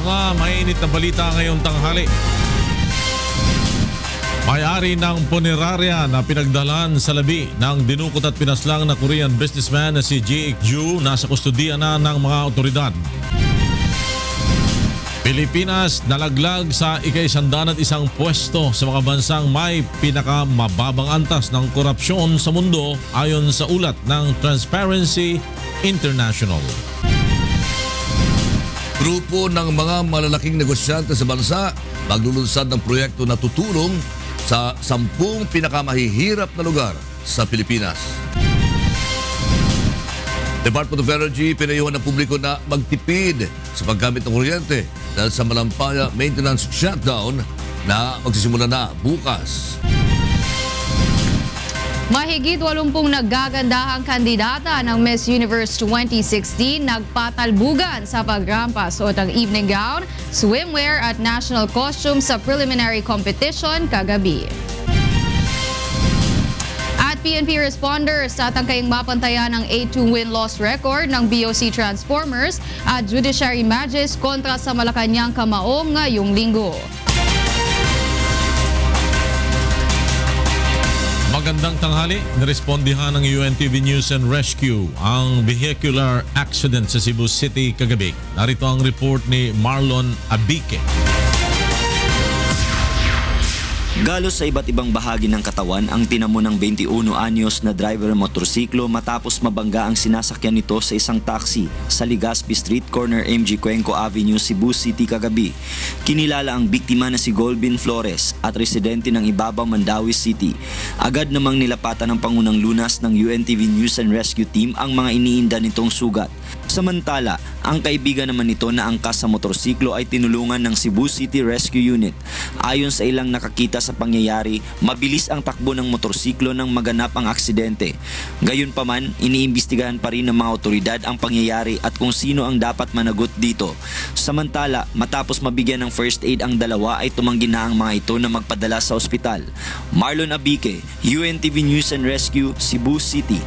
mga mainit na balita ngayong tanghali. May-ari ng punerarya na pinagdalan sa labi ng dinukot at pinaslang na Korean businessman na si Jae-ik Joo nasa kustodiya na ng mga otoridad. Pilipinas nalaglag sa ika-101 pwesto sa mga bansang may pinakamababang antas ng korupsyon sa mundo ayon sa ulat ng Transparency International. Grupo ng mga malalaking negosyante sa bansa maglulunsad ng proyekto na tutulong sa 10 pinakamahihirap na lugar sa Pilipinas. Department of Energy pinayuhan ng publiko na magtipid sa paggamit ng kuryente dahil sa malampaya maintenance shutdown na magsisimula na bukas. Mahigit 80 naggagandahang kandidata ng Miss Universe 2016 nagpatalbugan sa pagrampas o ng evening gown, swimwear at national costume sa preliminary competition kagabi. At PNP responders tatangkaying mapantayan ang 8-2 win-loss record ng BOC Transformers at Judiciary Magis kontra sa Malacanang Kamaong ngayong linggo. Magandang tanghali, nirespondihan ng UNTV News and Rescue ang vehicular accident sa Cebu City kagabi. Narito ang report ni Marlon Abique. Galos sa iba't ibang bahagi ng katawan ang tinamo ng 21 anyos na driver ng motorsiklo matapos mabangga ang sinasakyan nito sa isang taxi sa Legazpi Street, corner MG Cuenco Avenue, Cebu City kagabi. Kinilala ang biktima na si Golbin Flores at residente ng Ibabaw, Mandawi City. Agad namang nilapatan ng Pangunang Lunas ng UNTV News and Rescue Team ang mga iniinda nitong sugat. Samantala, ang kaibigan naman nito na angkas sa motorsiklo ay tinulungan ng Cebu City Rescue Unit. Ayon sa ilang nakakita sa pangyayari, mabilis ang takbo ng motorsiklo nang maganap ang aksidente. Gayunpaman, iniimbestigahan pa rin ng mga otoridad ang pangyayari at kung sino ang dapat managot dito. Samantala, matapos mabigyan ng first aid ang dalawa ay tumanggi na ang mga ito na magpadala sa ospital. Marlon Abique, UNTV News and Rescue, Cebu City.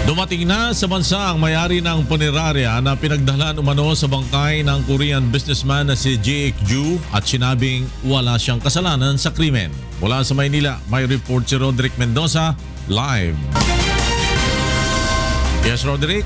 Dumating na sa bansa ang may-ari ng punerarya na pinagdalan umano sa bangkay ng Korean businessman na si Jae-ik Joo at sinabing wala siyang kasalanan sa krimen. Mula sa Maynila, may report si Roderick Mendoza, live. Yes, Roderick?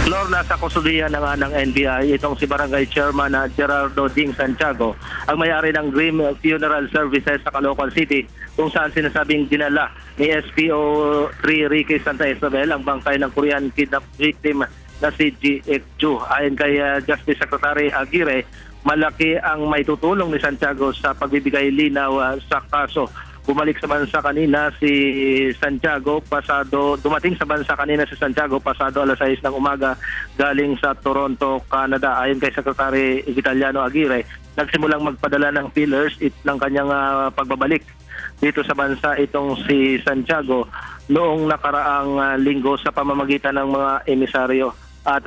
Lord, nasa kustudiya na nga ng NBI itong si Barangay Chairman na Gerardo Ding Santiago, ang may-ari ng Dream Funeral Services sa Caloocan City, kung saan sinasabing dinala ni SPO3 Ricky Santa Isabel ang bangkay ng Korean kidnap victim na si Jae-ik Joo. Ayon kay Justice Secretary Aguirre, malaki ang may tutulong ni Santiago sa pagbibigay linaw sa kaso. Bumalik sa bansa kanina si Santiago dumating sa bansa kanina si Santiago pasado alas 6 ng umaga galing sa Toronto, Canada. Ayon kay Secretary Vitaliano Aguirre, nagsimulang magpadala ng fillers ng kanyang pagbabalik dito sa bansa itong si Santiago noong nakaraang linggo sa pamamagitan ng mga emisaryo. At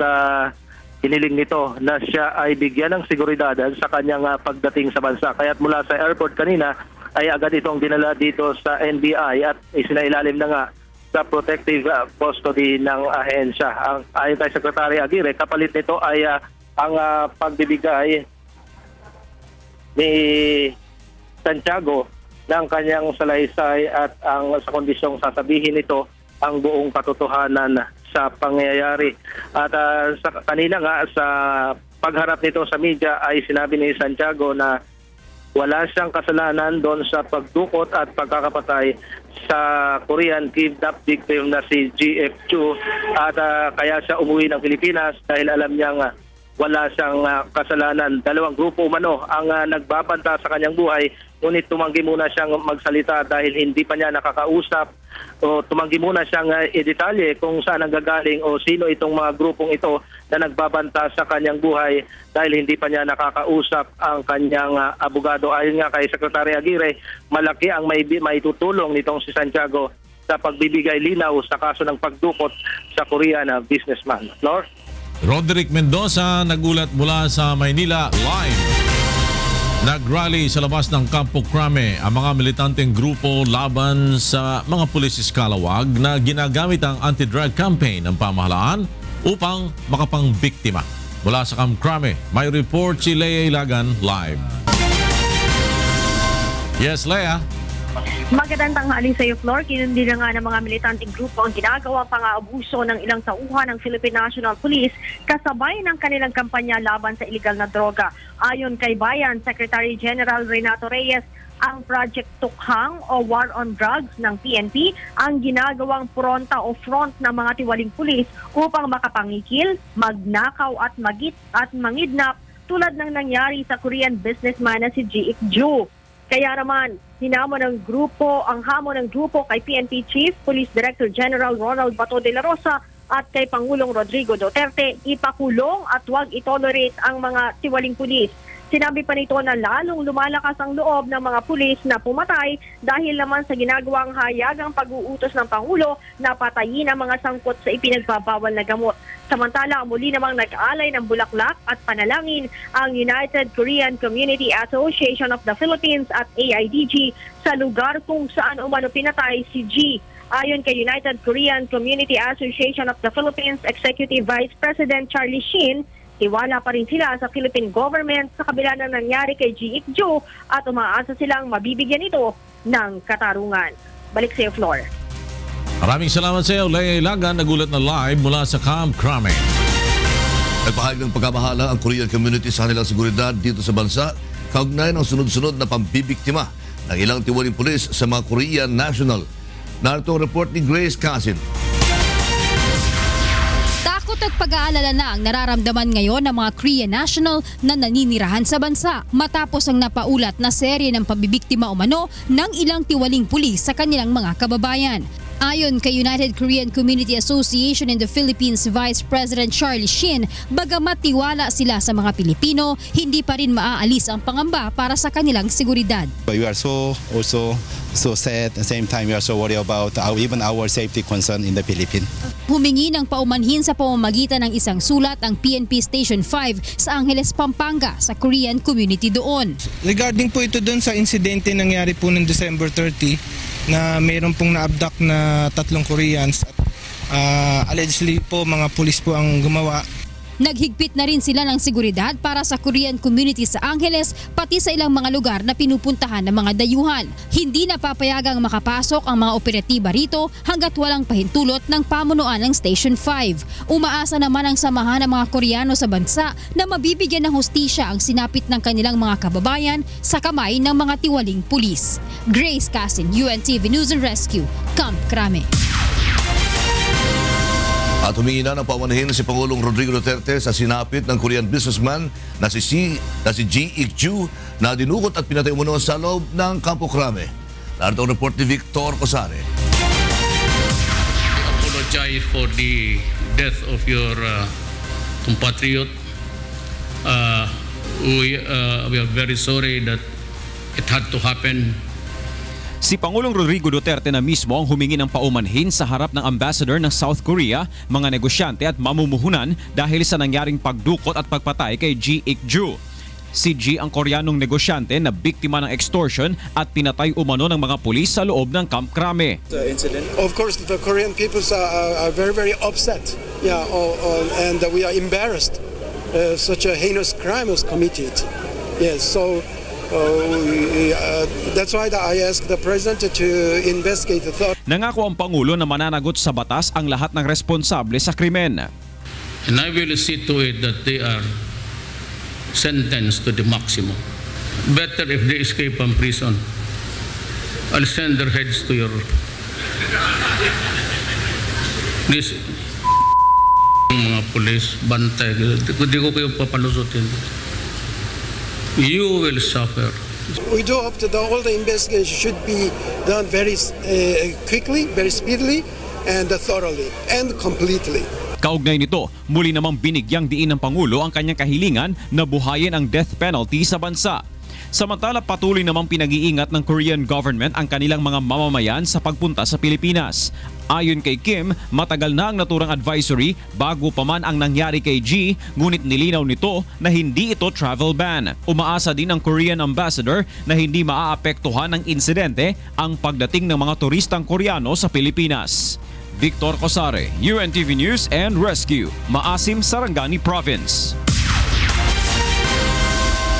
hiniling nito na siya ay bigyan ng seguridad sa kanyang pagdating sa bansa. Kaya't mula sa airport kanina ay agad itong dinala dito sa NBI at isinailalim na nga sa protective custody ng ahensya. Ayon kay Secretary Aguirre, kapalit nito ay ang pagbibigay ni Santiago ng kanyang salaysay at ang sa kondisyong sasabihin nito ang buong katotohanan sa pangyayari. At kanina nga sa pagharap nito sa media ay sinabi ni Santiago na wala siyang kasalanan doon sa pagdukot at pagkakapatay sa Korean kidnap victim na si Jae-ik Joo at kaya siya umuwi ng Pilipinas dahil alam niyang wala siyang kasalanan. Dalawang grupo umano ang nagbabanta sa kanyang buhay, ngunit tumanggi muna siyang magsalita dahil hindi pa niya nakakausap o tumanggi muna siyang i-detalye kung saan ang gagaling o sino itong mga grupong ito na nagbabanta sa kanyang buhay dahil hindi pa niya nakakausap ang kanyang abogado. Ayon nga kay Secretary Aguirre, malaki ang may tutulong nitong si Santiago sa pagbibigay linaw sa kaso ng pagdukot sa Korean businessman. Lord? Roderick Mendoza, nagulat mula sa Maynila, live. Nagrally sa labas ng Campo Crame ang mga militanteng grupo laban sa mga pulis Iskalawag na ginagamit ang anti-drug campaign ng pamahalaan upang makapangbiktima. Mula sa Camp Crame, may report si Lea Ilagan live. Yes, Lea. Magandang tanghali sa iyo, Flor. Kinundi na nga ng mga militanteng grupo ang ginagawa pang-aabuso ng ilang tauhan ng Philippine National Police kasabay ng kanilang kampanya laban sa iligal na droga. Ayon kay Bayan Secretary General Renato Reyes, ang Project Tukhang o War on Drugs ng PNP ang ginagawang fronta o front ng mga tiwaling pulis upang makapangikil, magnakaw at mangidnap tulad ng nangyari sa Korean businessman na si Ji Ik-ju. Kaya naman, ang hamon ng grupo kay PNP Chief Police Director General Ronald Bato de la Rosa at kay Pangulong Rodrigo Duterte, ipakulong at huwag itolerate ang mga tiwaling pulis. Sinabi pa nito na lalong lumalakas ang loob ng mga pulis na pumatay dahil naman sa ginagawang hayagang pag-uutos ng Pangulo na patayin ang mga sangkot sa ipinagbabawal na gamot. Samantala, muli namang nag-alay ng bulaklak at panalangin ang United Korean Community Association of the Philippines at AIDG sa lugar kung saan umano pinatay si G. Ayon kay United Korean Community Association of the Philippines Executive Vice President Charlie Shin, tiwala pa rin sila sa Philippine government sa kabila ng nangyari kay Ji Ik-ju at umaasa silang mabibigyan ito ng katarungan. Balik sa iyo, Flor. Maraming salamat sa iyo, Lea Ilagan, nagulat na live mula sa Camp Crame. Nagpahayag ng pagkamahala ang Korean community sa kanilang seguridad dito sa bansa, kaugnay ng sunod-sunod na pambibiktima ng ilang tiwaling pulis sa mga Korean national. Narito ang report ni Grace Casin. Takot at pag-aalala na ang nararamdaman ngayon ng mga Korean national na naninirahan sa bansa matapos ang napaulat na serye ng pambibiktima umano ng ilang tiwaling pulis sa kanilang mga kababayan. Ayon kay United Korean Community Association in the Philippines Vice President Charlie Shin, bagamat tiwala sila sa mga Pilipino, hindi pa rin maaalis ang pangamba para sa kanilang seguridad. We are so sad. At the same time, we are so worried about even our safety concern in the Philippines. Humingi ng paumanhin sa pamamagitan ng isang sulat ang PNP Station 5 sa Angeles, Pampanga sa Korean community doon. Regarding po ito doon sa insidente nangyari po noong December 30 na mayroon pong na-abduct na 3 Koreans at allegedly po mga pulis po ang gumawa. Naghigpit na rin sila ng seguridad para sa Korean community sa Angeles pati sa ilang mga lugar na pinupuntahan ng mga dayuhan. Hindi napapayagang makapasok ang mga operatiba rito hanggat walang pahintulot ng pamunuan ng Station 5. Umaasa naman ang samahan ng mga Koreano sa bansa na mabibigyan ng hustisya ang sinapit ng kanilang mga kababayan sa kamay ng mga tiwaling pulis. Grace Casin, UNTV News and Rescue, Camp Crame. At humingi na ng paumanhin si Pangulong Rodrigo Duterte sa sinapit ng Korean businessman na si Ji Ik-ju na dinukot at pinatay umano sa loob ng Campo Crame. Narito ang report ni Victor Cosare. I apologize for the death of your compatriot. We are very sorry that it had to happen. Si Pangulong Rodrigo Duterte na mismo ang humingi ng paumanhin sa harap ng ambassador ng South Korea, mga negosyante at mamumuhunan dahil sa nangyaring pagdukot at pagpatay kay Ji Ik-ju. Si Ji ang Koreanong negosyante na biktima ng extortion at pinatay umano ng mga pulis sa loob ng Camp Crame. Of course, the Korean people are very, very upset. Yeah, and we are embarrassed. Such a heinous crime was committed. Yes, so that's why I asked the President to investigate the thought. Nangako ang Pangulo na mananagot sa batas ang lahat ng responsable sa krimen. And I will see to it that they are sentenced to the maximum. Better if they escape from prison. I'll send their heads to your... This... mga pulis, bantay, hindi ko kayo papalusutin. You will suffer. We do hope that all the investigation should be done very quickly, very speedily, and thoroughly, and completely. Kaugnay nito, muli namang binigyang diin ng Pangulo ang kanyang kahilingan na buhayin ang death penalty sa bansa. Samantala, patuloy namang pinag-iingat ng Korean government ang kanilang mga mamamayan sa pagpunta sa Pilipinas. Ayon kay Kim, matagal na ang naturang advisory bago pa man ang nangyari kay G, ngunit nilinaw nito na hindi ito travel ban. Umaasa din ang Korean ambassador na hindi maaapektuhan ng insidente ang pagdating ng mga turistang Koreano sa Pilipinas. Victor Cosare, UNTV News and Rescue, Maasim, Sarangani Province.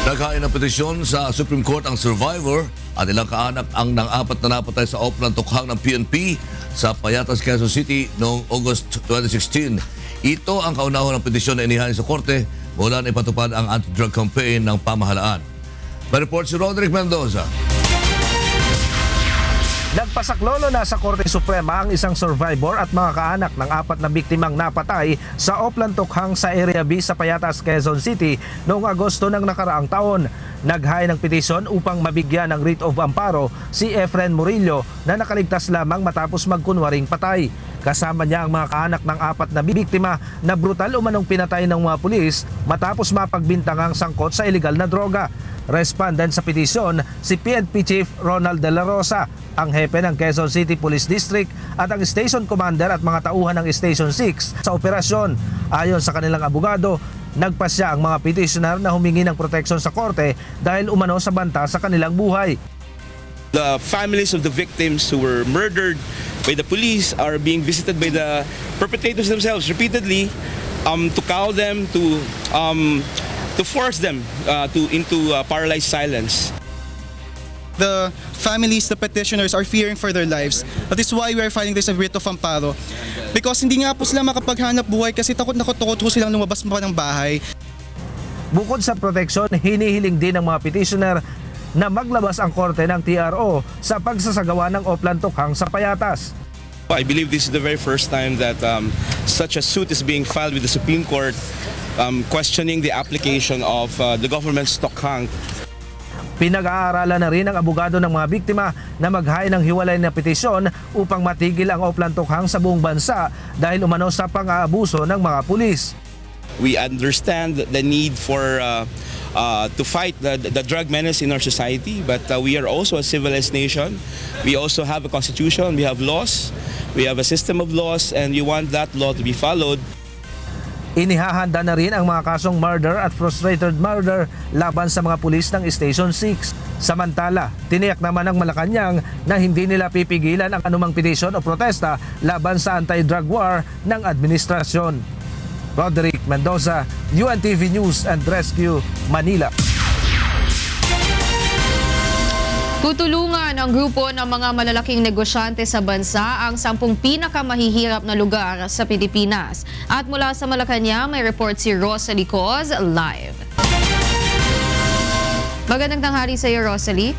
Naghain ng petisyon sa Supreme Court ang survivor at ilang kaanak ang nang-apat na napatay sa Oplan tukhang ng PNP sa Payatas, Quezon City noong August 2016. Ito ang kaunahon ng petisyon na inihain sa korte mula na ipatupad ang anti-drug campaign ng pamahalaan. May-report si Roderick Mendoza. Nagpasaklolo na sa Korte Suprema ang isang survivor at mga kaanak ng 4 na biktimang napatay sa Oplan tukhang sa Area B sa Payatas, Quezon City noong Agosto ng nakaraang taon. Naghain ng petisyon upang mabigyan ng writ of amparo si Efren Murillo na nakaligtas lamang matapos magkunwaring patay. Kasama niya ang mga kaanak ng 4 na biktima na brutal umanong pinatay ng mga pulis matapos mapagbintangang sangkot sa ilegal na droga. Respondent sa petisyon si PNP Chief Ronald De La Rosa, ang hepe ng Quezon City Police District at ang station commander at mga tauhan ng Station 6 sa operasyon. Ayon sa kanilang abogado, nagpasya ang mga petitioner na humingi ng proteksyon sa korte dahil umano sa banta sa kanilang buhay. The families of the victims who were murdered by the police are being visited by the perpetrators themselves repeatedly to cow them, to force them into paralyzed silence. The families, the petitioners are fearing for their lives. That is why we are filing this writ of amparo. Because hindi nga po sila makapaghanap buhay kasi takot na takot po silang lumabas pa ng bahay. Bukod sa proteksyon, hinihiling din ng mga petitioner na maglabas ang korte ng TRO sa pagsasagawa ng Oplan tukhang sa Payatas. I believe this is the very first time that such a suit is being filed with the Supreme Court questioning the application of the government's tukhang. Pinag-aaralan na rin ng abogado ng mga biktima na maghain ng hiwalay na petisyon upang matigil ang Oplan tukhang sa buong bansa dahil umano sa pang-aabuso ng mga pulis. We understand the need for to fight the drug menace in our society, but we are also a civilized nation. We also have a constitution, we have laws, we have a system of laws, and we want that law to be followed. Inihahanda na rin ang mga kasong murder at frustrated murder laban sa mga pulis ng Station 6. Samantala, tiniyak naman ng Malacanang na hindi nila pipigilan ang anumang petisyon o protesta laban sa anti-drug war ng administrasyon. Roderick Mendoza, UNTV News and Rescue, Manila. Tutulungan ang grupo ng mga malalaking negosyante sa bansa ang 10 pinakamahihirap na lugar sa Pilipinas. At mula sa Malacanang, may report si Rosalie Coz live. Magandang tanghali sa iyo, Rosalie.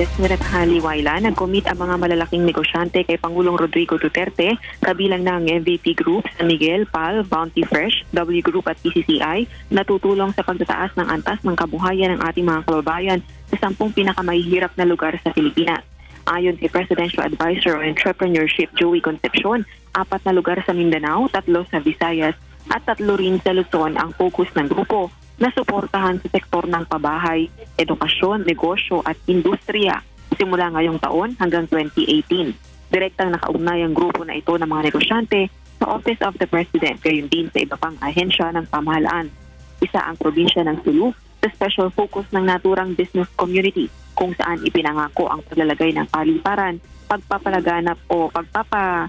Magandang tanghali, Waila. Nag-commit ang mga malalaking negosyante kay Pangulong Rodrigo Duterte, kabilang ng MVP Group, San Miguel, PAL, Bounty Fresh, W Group at PCCI, na tutulong sa pagtataas ng antas ng kabuhayan ng ating mga kababayan sa 10 pinakamahihirap na lugar sa Pilipinas. Ayon kay Presidential Advisor on Entrepreneurship Joey Concepcion, 4 na lugar sa Mindanao, 3 sa Visayas at 3 rin sa Luzon ang focus ng grupo na suportahan sa sektor ng pabahay, edukasyon, negosyo at industriya simula ngayong taon hanggang 2018. Direktang nakaugnay ang grupo na ito ng mga negosyante sa Office of the President, gayon din sa iba pang ahensya ng pamahalaan. Isa ang probinsya ng Sulu sa special focus ng naturang business community kung saan ipinangako ang paglalagay ng paliparan, pagpapalaganap o pagpapaganap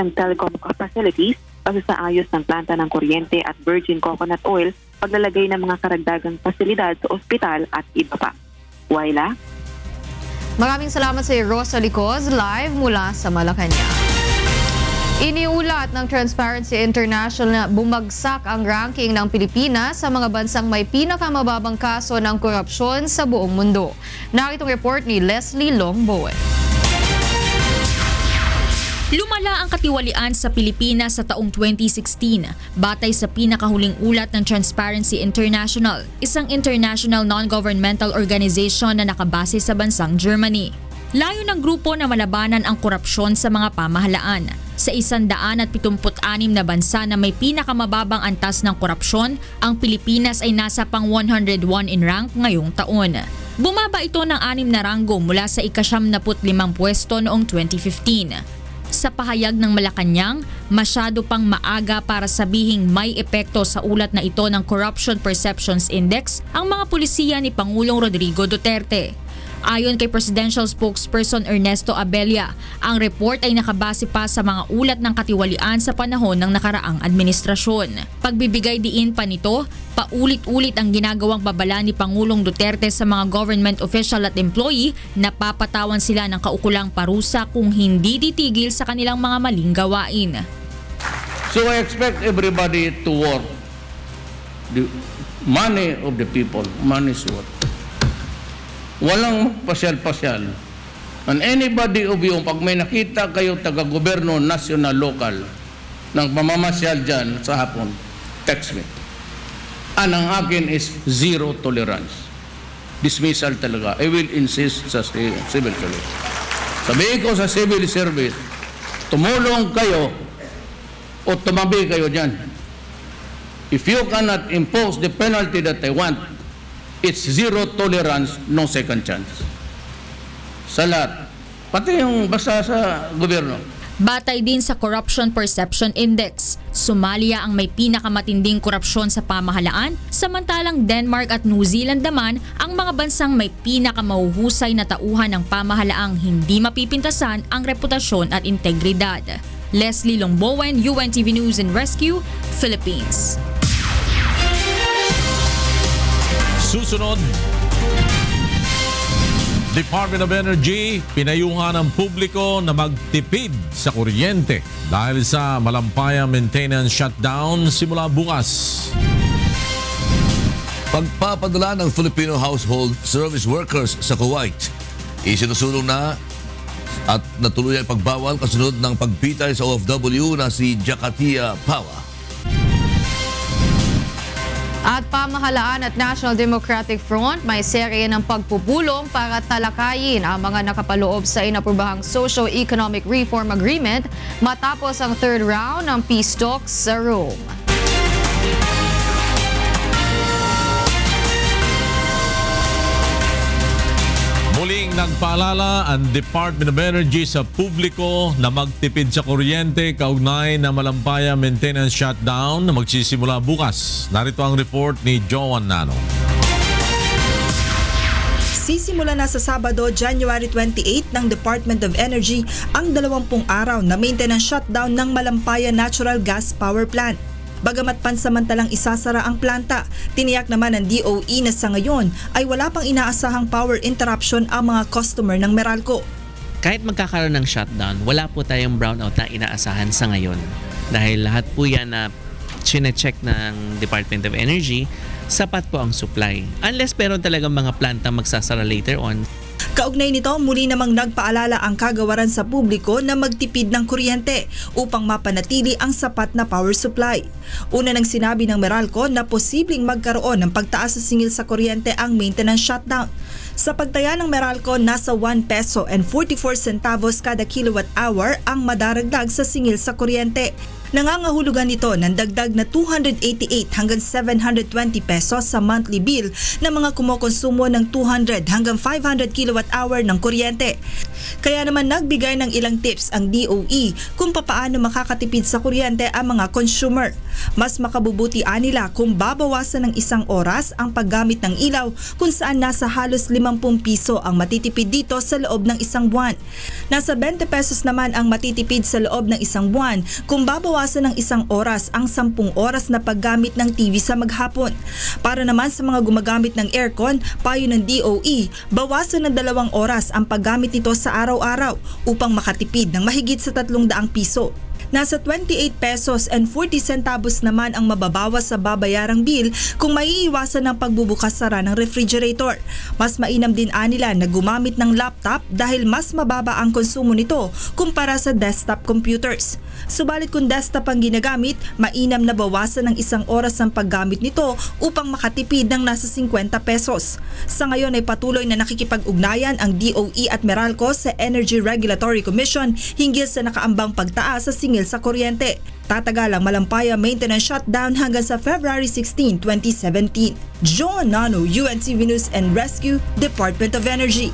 ng telecom facilities, pagsasaayos ng planta ng kuryente at virgin coconut oil, paglalagay ng mga karagdagang pasilidad sa ospital at iba pa. Waila? Maraming salamat sa iyo, Rosalie Coz, live mula sa Malacanang. Iniulat ng Transparency International na bumagsak ang ranking ng Pilipinas sa mga bansang may pinakamababang kaso ng korupsyon sa buong mundo. Narito ang report ni Leslie Longbowen. Lumala ang katiwalian sa Pilipinas sa taong 2016 batay sa pinakahuling ulat ng Transparency International, isang international non-governmental organization na nakabase sa bansang Germany. Layo ng grupo na malabanan ang korupsyon sa mga pamahalaan. Sa 176 na bansa na may pinakamababang antas ng korupsyon, ang Pilipinas ay nasa pang 101 in rank ngayong taon. Bumaba ito ng 6 na ranggo mula sa ika-75 pwesto noong 2015. Sa pahayag ng Malacanang, masyado pang maaga para sabihing may epekto sa ulat na ito ng Corruption Perceptions Index ang mga pulisiya ni Pangulong Rodrigo Duterte. Ayon kay Presidential Spokesperson Ernesto Abella, ang report ay nakabase pa sa mga ulat ng katiwalian sa panahon ng nakaraang administrasyon. Pagbibigay diin pa nito, paulit-ulit ang ginagawang babala ni Pangulong Duterte sa mga government official at employee na papatawan sila ng kaukulang parusa kung hindi titigil sa kanilang mga maling gawain. So I expect everybody to work. The money of the people, money is what? Walang pasyal-pasyal. And anybody of you, pag may nakita kayo taga-gobyerno, national, local, ng pamamasyal dyan sa hapon, text me. Ang akin is zero tolerance. Dismissal talaga. I will insist sa civil service. Sabihin ko sa civil service, tumulong kayo o tumabi kayo dyan. If you cannot impose the penalty that I want, it's zero tolerance, no second chance. Sa lahat. Pati yung basta sa gobyerno. Batay din sa Corruption Perception Index, Somalia ang may pinakamatinding korupsyon sa pamahalaan, samantalang Denmark at New Zealand naman ang mga bansang may pinakamahuhusay na tauhan ng pamahalaang hindi mapipintasan ang reputasyon at integridad. Leslie Longbowen, UNTV News and Rescue, Philippines. Susunod, Department of Energy, pinayuhan ng publiko na magtipid sa kuryente dahil sa malampayang maintenance shutdown simula bukas. Pagpapadala ng Filipino household service workers sa Kuwait, isinusulong na at natuloy ang pagbawal kasunod ng pagpitay sa OFW na si Jakatia Pawa. At pamahalaan at National Democratic Front may serye ng pagpupulong para talakayin ang mga nakapaloob sa inaprubahang Socio-Economic Reform Agreement matapos ang third round ng peace talks sa Rome. Muling nagpaalala ang Department of Energy sa publiko na magtipid sa kuryente kaugnay na malampayang maintenance shutdown na magsisimula bukas. Narito ang report ni Joan Nano. Sisimula na sa Sabado, January 28 ng Department of Energy ang 20 araw na maintenance shutdown ng Malampaya Natural Gas Power Plant. Bagamat pansamantalang isasara ang planta, tiniyak naman ng DOE na sa ngayon ay wala pang inaasahang power interruption ang mga customer ng Meralco. Kahit magkakaroon ng shutdown, wala po tayong brownout na inaasahan sa ngayon. Dahil lahat po yan na chine-check ng Department of Energy, sapat po ang supply. Unless meron talagang mga planta magsasara later on. Kaugnay nito, muli namang nagpaalala ang kagawaran sa publiko na magtipid ng kuryente upang mapanatili ang sapat na power supply. Una nang sinabi ng Meralco na posibleng magkaroon ng pagtaas sa singil sa kuryente ang maintenance shutdown. Sa pagtaya ng Meralco, nasa 1 peso and 44 centavos kada kilowatt hour ang madaragdag sa singil sa kuryente. Nangangahulugan ito ng dagdag na 288 hanggang 720 pesos sa monthly bill ng mga kumukonsumo ng 200 hanggang 500 kilowatt hour ng kuryente. Kaya naman nagbigay ng ilang tips ang DOE kung papaano makakatipid sa kuryente ang mga consumer. Mas makabubuti nila kung babawasan ng 1 oras ang paggamit ng ilaw kung saan nasa halos 50 piso ang matitipid dito sa loob ng 1 buwan. Nasa 20 pesos naman ang matitipid sa loob ng 1 buwan kung babawasan ng 1 oras ang 10 oras na paggamit ng TV sa maghapon. Para naman sa mga gumagamit ng aircon, payo ng DOE, bawasan ng 2 oras ang paggamit nito sa araw-araw upang makatipid ng mahigit sa 300 piso. Nasa 28 pesos and 40 centavos naman ang mababawas sa babayarang bill kung maiiwasan ng pagbubukas-sara ng refrigerator. Mas mainam din nila na gumamit ng laptop dahil mas mababa ang konsumo nito kumpara sa desktop computers. Subalit kung desktop ang ginagamit, mainam na bawasan ng 1 oras ang paggamit nito upang makatipid ng nasa 50 pesos. Sa ngayon ay patuloy na nakikipag-ugnayan ang DOE at Meralco sa Energy Regulatory Commission hinggil sa nakaambang pagtaas sa singil sa kuryente. Tatagal ang Malampaya maintenance shutdown hanggang sa February 16, 2017. John Nano, UNTV News and Rescue, Department of Energy.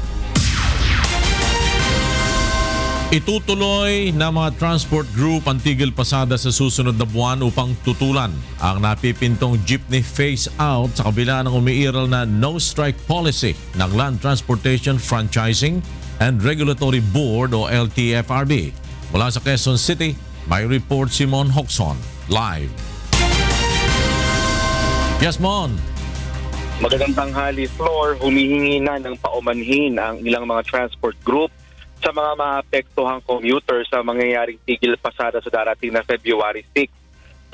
Itutuloy na mga transport group ang tigil pasada sa susunod na buwan upang tutulan ang napipintong jeepney phase-out sa kabila ng umiiral na no-strike policy ng Land Transportation Franchising and Regulatory Board o LTFRB. Mula sa Quezon City, may report si Mon Hoxon. Live. Yes, Mon. Magandang tanghali, Flor. Humihingi na ng paumanhin ang ilang mga transport group sa mga maapektuhang commuter sa mangyayaring tigil pasada sa darating na February 6.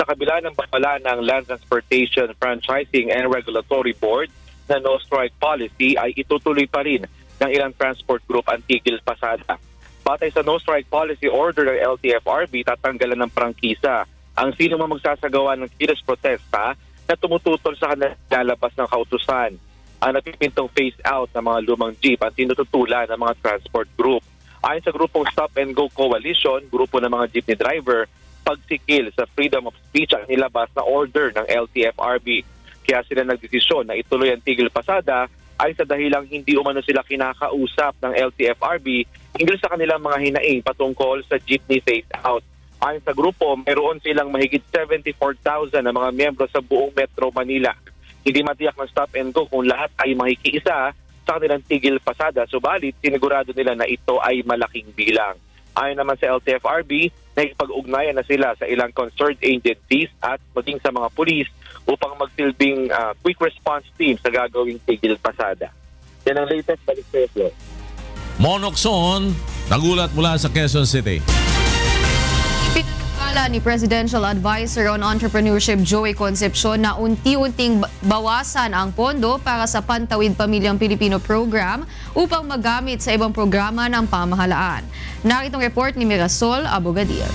Sa kabila ng babala ng Land Transportation Franchising and Regulatory Board na no-strike policy ay itutuloy pa rin ng ilang transport group ang tigil pasada. Batay sa no-strike policy order ng LTFRB, tatanggalan ng prangkisa ang sino mang magsasagawa ng kilos protesta na tumututol sa lalabas ng kautusan. Ang napipintong phase-out ng mga lumang jeep ang tinututulan ng mga transport group. Ayon sa grupong Stop and Go Coalition, grupo ng mga jeepney driver, pagsikil sa freedom of speech ang nilabas na order ng LTFRB. Kaya sila nagdesisyon na ituloy ang tigil pasada ay sa dahilang hindi umano sila kinakausap ng LTFRB hinggil sa kanilang mga hinaing patungkol sa jeepney phase-out. Ayon sa grupo, mayroon silang mahigit 74,000 na mga miyembro sa buong Metro Manila. Hindi matiyak ng Stop and Go kung lahat ay makikiisa sa kanilang tigil pasada, subalit sinigurado nila na ito ay malaking bilang. Ayon naman sa LTFRB, nakikipag-ugnayan na sila sa ilang concerned agencies at maging sa mga pulis upang magsilbing quick response team sa gagawing tigil pasada. Yan ang latest balik sa iyo. Mon Hoxon, nagulat mula sa Quezon City. Pinakala ni Presidential Advisor on Entrepreneurship Joey Concepcion na unti-unting bawasan ang pondo para sa Pantawid Pamilyang Pilipino program upang magamit sa ibang programa ng pamahalaan. Naritong report ni Mirasol Abogadir.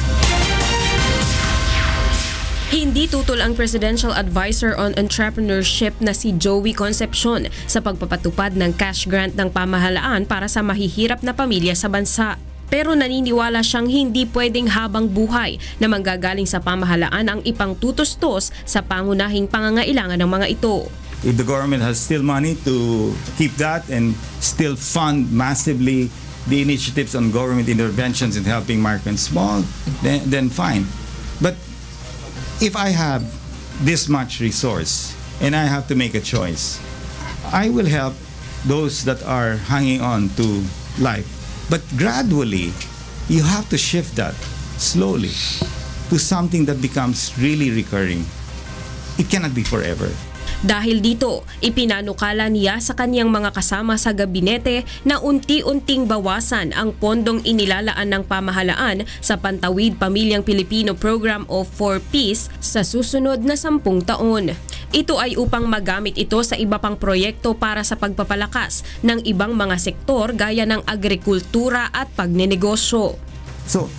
Hindi tutol ang Presidential Advisor on Entrepreneurship na si Joey Concepcion sa pagpapatupad ng cash grant ng pamahalaan para sa mahihirap na pamilya sa bansa. Pero naniniwala siyang hindi pwedeng habang buhay na manggagaling sa pamahalaan ang ipangtutustos sa pangunahing pangangailangan ng mga ito. If the government has still money to keep that and still fund massively the initiatives on government interventions in helping micro and small, then fine. But if I have this much resource and I have to make a choice, I will help those that are hanging on to life. But gradually, you have to shift that slowly to something that becomes really recurring. It cannot be forever. Dahil dito, ipinanukala niya sa kaniyang mga kasama sa gabinete na unti-unting bawasan ang pondong inilalaan ng pamahalaan sa Pantawid Pamilyang Pilipino Program of 4Ps sa susunod na 10 taon. Ito ay upang magamit ito sa iba pang proyekto para sa pagpapalakas ng ibang mga sektor gaya ng agrikultura at pagnenegosyo. So,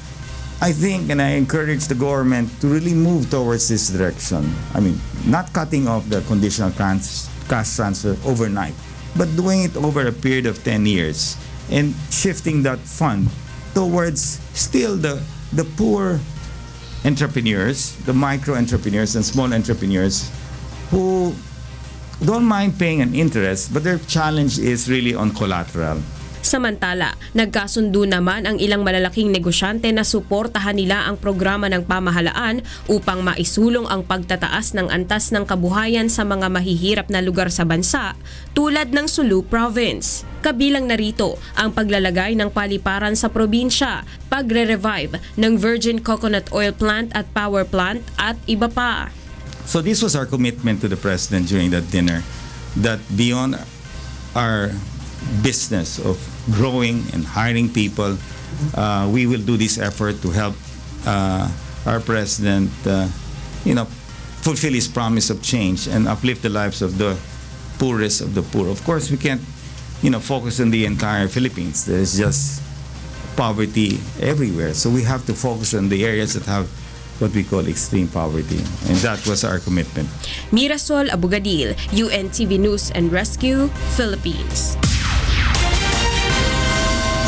I think and I encourage the government to really move towards this direction. I mean, not cutting off the conditional cash transfer overnight, but doing it over a period of 10 years and shifting that fund towards still the poor entrepreneurs, the micro entrepreneurs and small entrepreneurs who don't mind paying an interest, but their challenge is really on collateral. Samantala, nagkasundo naman ang ilang malalaking negosyante na suportahan nila ang programa ng pamahalaan upang maisulong ang pagtataas ng antas ng kabuhayan sa mga mahihirap na lugar sa bansa tulad ng Sulu Province. Kabilang narito ang paglalagay ng paliparan sa probinsya, pagre-revive ng virgin coconut oil plant at power plant at iba pa. So this was our commitment to the President during that dinner, that beyond our business of growing and hiring people, we will do this effort to help our President fulfill his promise of change and uplift the lives of the poorest of the poor. Of course, we can't focus on the entire Philippines. There's just poverty everywhere. So we have to focus on the areas that have what we call extreme poverty. And that was our commitment. Mirasol Abogadil, UNTV News and Rescue, Philippines.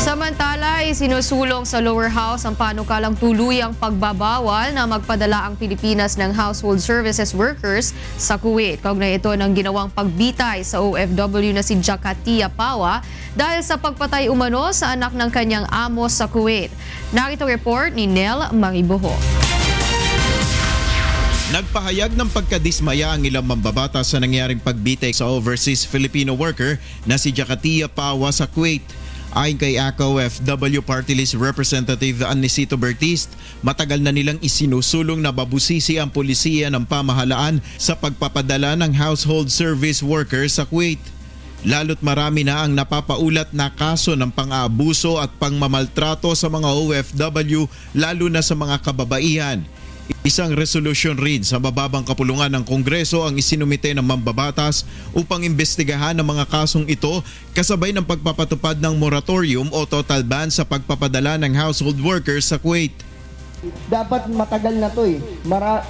Samantala, Samantala, isinusulong sa lower house ang panukalang tuluyang pagbabawal na magpadala ang Pilipinas ng household services workers sa Kuwait. Kaugnay ito ng ginawang pagbitay sa OFW na si Jakatia Pawa dahil sa pagpatay umano sa anak ng kanyang amo sa Kuwait. Narito report ni Nel Mariboho. Nagpahayag ng pagkadismaya ang ilang mambabatas sa nangyaring pagbitay sa overseas Filipino worker na si Jakatia Pawa sa Kuwait. Ayon kay ACO-FW Party List Representative Anisito Bertist, matagal na nilang isinusulong na babusisi ang pulisiya ng pamahalaan sa pagpapadala ng household service workers sa Kuwait. Lalo't marami na ang napapaulat na kaso ng pang-aabuso at pangmamaltrato sa mga OFW, lalo na sa mga kababaihan. Isang resolusyon rin sa mababang kapulungan ng Kongreso ang isinumite ng mambabatas upang imbestigahan ang mga kasong ito kasabay ng pagpapatupad ng moratorium o total ban sa pagpapadala ng household workers sa Kuwait. Dapat matagal na to eh.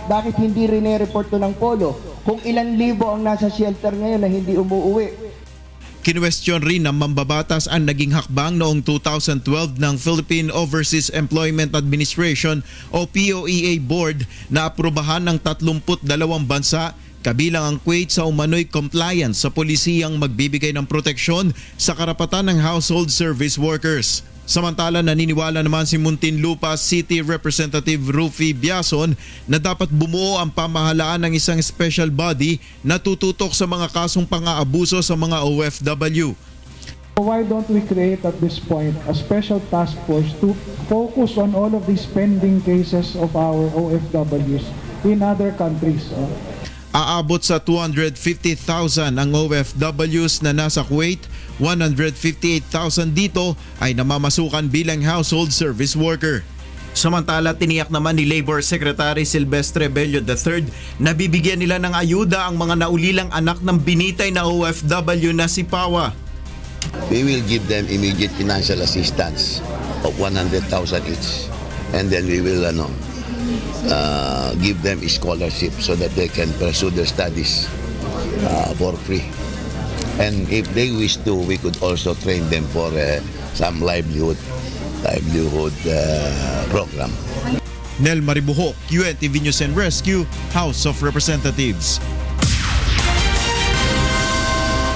Bakit hindi rin-report to ng Polo? Kung ilan libo ang nasa shelter ngayon na hindi umuuwi. Kinwestiyon rin ng mambabatas ang naging hakbang noong 2012 ng Philippine Overseas Employment Administration o POEA Board na aprubahan ng 32 bansa kabilang ang Kuwait sa umano'y compliance sa polisiyang magbibigay ng proteksyon sa karapatan ng household service workers. Samantala, naniniwala naman si Muntinlupa City Representative Rufy Biason na dapat bumuo ang pamahalaan ng isang special body na tututok sa mga kasong pang-aabuso sa mga OFW. Why don't we create at this point a special task force to focus on all of these pending cases of our OFWs in other countries? Aabot sa 250,000 ang OFWs na nasa Kuwait, 158,000 dito ay namamasukan bilang household service worker. Samantala, tiniyak naman ni Labor Secretary Silvestre Bello III na bibigyan nila ng ayuda ang mga naulilang anak ng binitay na OFW na si Pawa. We will give them immediate financial assistance of 100,000 each, and then we will give them a scholarship so that they can pursue their studies for free. And if they wish to, we could also train them for some livelihood program. Nel Maribuho, QNTV News and Rescue, House of Representatives.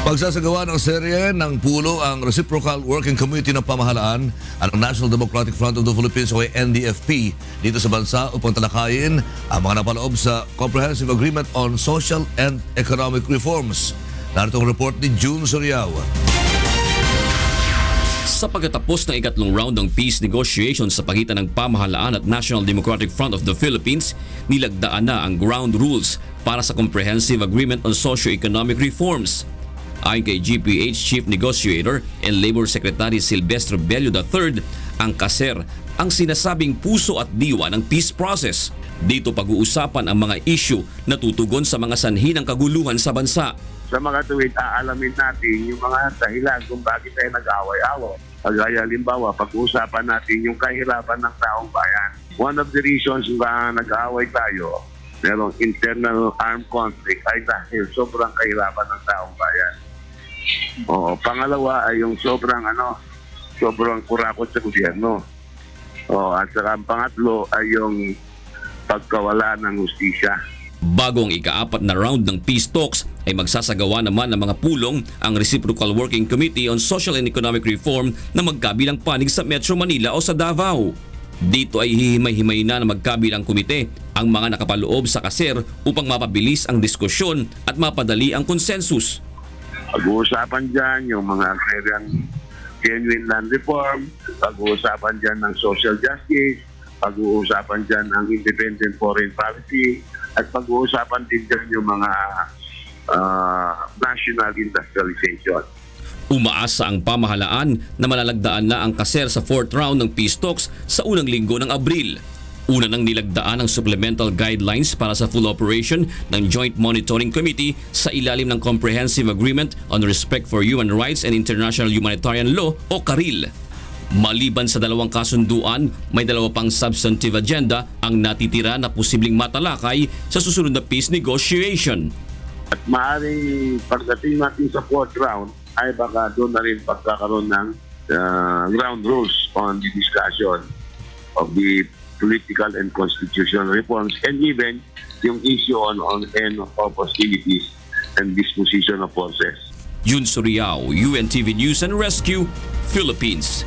Pagsasagawa ng serye ng pulo ang Reciprocal Working Committee ng Pamahalaan ang National Democratic Front of the Philippines o NDFP dito sa bansa upang talakayin ang mga napaloob sa Comprehensive Agreement on Social and Economic Reforms. Narito ang report ni June Soriao. Sa pagkatapos ng ikatlong round ng peace negotiations sa pagitan ng pamahalaan at National Democratic Front of the Philippines, nilagdaan na ang ground rules para sa Comprehensive Agreement on Socio-Economic Reforms. Ayon kay GPH Chief Negotiator and Labor Secretary Silvestre Bello III, ang KASER ang sinasabing puso at diwa ng peace process. Dito pag-uusapan ang mga issue na tutugon sa mga sanhi ng kaguluhan sa bansa. Sa mga tuwid, aalamin natin yung mga dahilan kung bakit tayo nag-away-away. Kagaya halimbawa, pag-uusapan natin yung kahirapan ng taong bayan. One of the reasons ba nag-away tayo, merong internal armed conflict ay dahil sobrang kahirapan ng taong bayan. Pangalawa ay yung sobrang kurakot sa gobyerno. At saka ang pangatlo ay yung pagkawala ng hustisya. Bago ang ika-4 na round ng peace talks ay magsasagawa naman ng mga pulong ang Reciprocal Working Committee on Social and Economic Reform na magkabilang panig sa Metro Manila o sa Davao. Dito ay hihimay-himay na magkabilang komite ang mga nakapaloob sa KASER upang mapabilis ang diskusyon at mapadali ang konsensus. Pag-uusapan dyan yung mga agrarian genuine land reform, pag-uusapan dyan ng social justice, pag-uusapan dyan ng independent foreign policy, at pag-uusapan din dyan yung mga national industrialization. Umaasa ang pamahalaan na malalagdaan na ang KASER sa 4th round ng peace talks sa unang linggo ng Abril. Una nang nilagdaan ang supplemental guidelines para sa full operation ng Joint Monitoring Committee sa ilalim ng Comprehensive Agreement on Respect for Human Rights and International Humanitarian Law o CARIL. Maliban sa dalawang kasunduan, may dalawa pang substantive agenda ang natitira na posibleng matalakay sa susunod na peace negotiation. At maaaring pagdating natin sa 4th round ay baka doon na rin pagkakaroon ng ground rules on the discussion of the political and constitutional reforms, and even yung issue on end of hostilities and disposition of forces. Yun Suriao, UNTV News and Rescue, Philippines.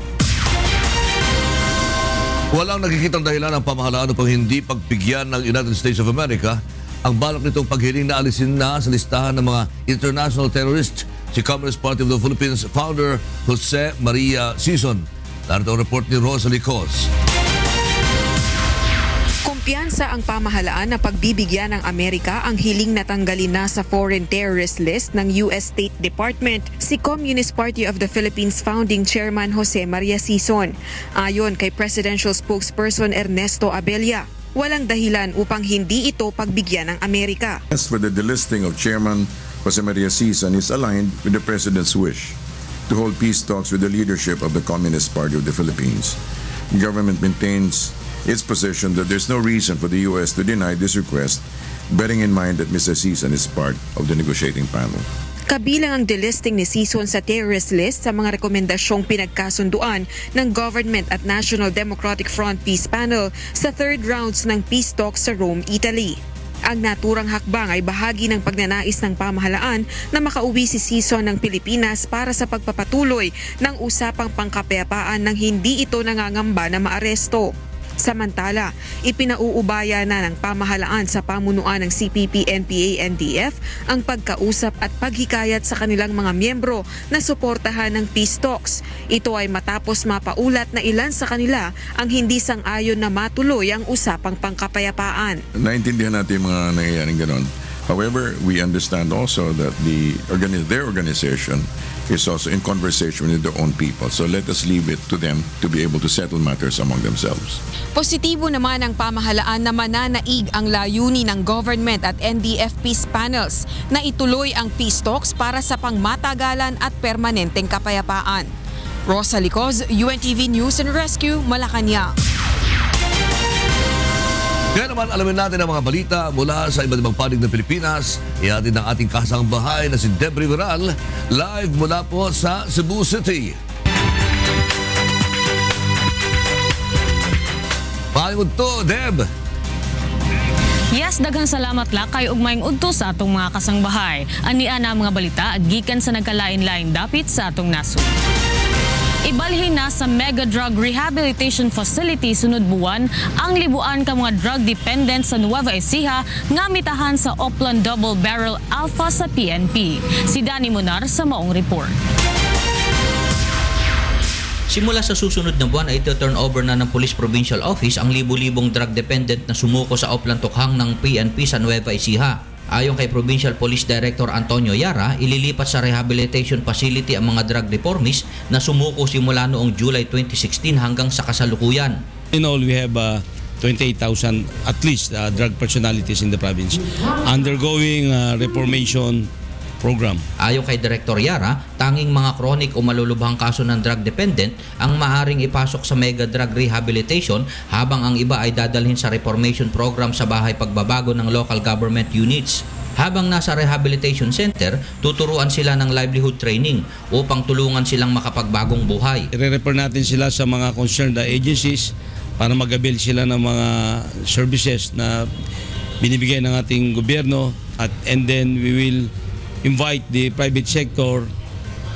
Walang nakikitang dahilan ng pamahalaan upang hindi pagbigyan ng United States of America ang balak nitong paghiling na alisin na sa listahan ng mga international terrorists si Communist Party of the Philippines founder Jose Maria Sison. Narito ang report ni Rosalie Cos. Kumpiyansa ang pamahalaan na pagbibigyan ng Amerika ang hiling na tanggalin na sa foreign terrorist list ng US State Department si Communist Party of the Philippines founding chairman Jose Maria Sison. Ayon kay Presidential Spokesperson Ernesto Abella, walang dahilan upang hindi ito pagbigyan ng Amerika. As for the delisting of Chairman Jose Maria Sison is aligned with the President's wish to hold peace talks with the leadership of the Communist Party of the Philippines. The government maintains its position that there's no reason for the U.S. to deny this request, bearing in mind that Mr. Sison is part of the negotiating panel. Kabilang ang delisting ni Sison sa terrorist list sa mga rekomendasyong pinagkasunduan ng Government at National Democratic Front Peace Panel sa third rounds ng peace talks sa Rome, Italy. Ang naturang hakbang ay bahagi ng pagnanais ng pamahalaan na makauwi si Sison ng Pilipinas para sa pagpapatuloy ng usapang pangkapayapaan nang hindi ito nangangamba na maaresto. Samantala, ipinauubaya na ng pamahalaan sa pamunuan ng CPP, NPA, NDF ang pagkausap at paghikayat sa kanilang mga miyembro na suportahan ng peace talks. Ito ay matapos mapaulat na ilan sa kanila ang hindi sang-ayon na matuloy ang usapang pangkapayapaan. Naintindihan natin yung mga nangyayaring ganon. However, we understand also that their organization is also in conversation with their own people. So let us leave it to them to be able to settle matters among themselves. Positibo naman ang pamahalaan na mananaig ang layunin ng government at NDF peace panels na ituloy ang peace talks para sa pangmatagalan at permanenteng kapayapaan. Rosalie Cos, UNTV News and Rescue, Malacanang. Kaya naman alamin natin ang mga balita mula sa iba't ibang panig ng Pilipinas. Ihatid ng ating kasang bahay na si Deb Riveral, live mula po sa Cebu City. Paano to, Deb? Yes, daghang salamat la kay ug maayong udto sa atong mga kasangbahay. Ania na mga balita gikan sa nagkalain-lain dapit sa atong nasod. Ibalhin na sa Mega Drug Rehabilitation Facility sunod buwan ang libuan ka mga drug dependent sa Nueva Ecija nga mitahan sa Oplan Double Barrel Alpha sa PNP. Si Danny Munar sa maong report. Simula sa susunod na buwan ay ito-turn over na ng Police Provincial Office ang libu-libong drug dependent na sumuko sa Oplan Tukhang ng PNP sa Nueva Ecija. Ayon kay Provincial Police Director Antonio Yara, ililipat sa rehabilitation facility ang mga drug reformists na sumuko simula noong July 2016 hanggang sa kasalukuyan. In all, we have 28,000 at least drug personalities in the province undergoing reformation program. Ayon kay Director Yara, tanging mga chronic o malulubhang kaso ng drug dependent ang maaring ipasok sa Mega Drug Rehabilitation habang ang iba ay dadalhin sa reformation program sa bahay pagbabago ng local government units. Habang nasa rehabilitation center, tuturuan sila ng livelihood training upang tulungan silang makapagbagong buhay. I-refer natin sila sa mga concerned agencies para mag-avail sila ng mga services na binibigay ng ating gobyerno and then we will invite the private sector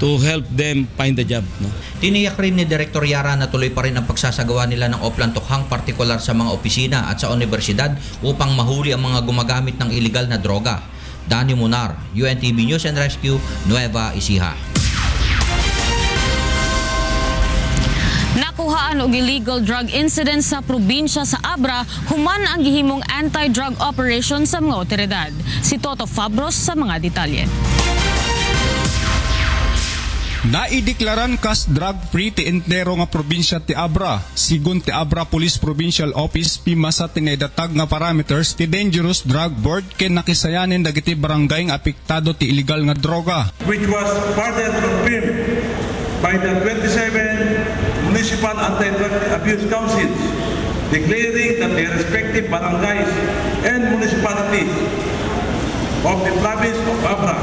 to help them find a job. No? Tiniyak rin ni Director Yara na tuloy pa rin ang pagsasagawa nila ng Oplan Tukhang, partikular sa mga opisina at sa universidad upang mahuli ang mga gumagamit ng illegal na droga. Danny Munar, UNTV News and Rescue, Nueva Ecija. Nakuhaan og illegal drug incident sa probinsya sa Abra human ang gihimong anti-drug operation sa mga otoridad. Si Toto Fabros sa mga detalye. Naideklaran kas drug-free ti entero nga probinsya ti Abra. Sigun ti Abra Police Provincial Office pimasa tinaidatag nga parameters ti Dangerous Drug Board ken nakisayanin dagiti barangay nga apektado ti illegal nga droga. Which was further confirmed by the 27 municipal anti-drug abuse councils declaring that their respective barangays and municipalities of the province of Abra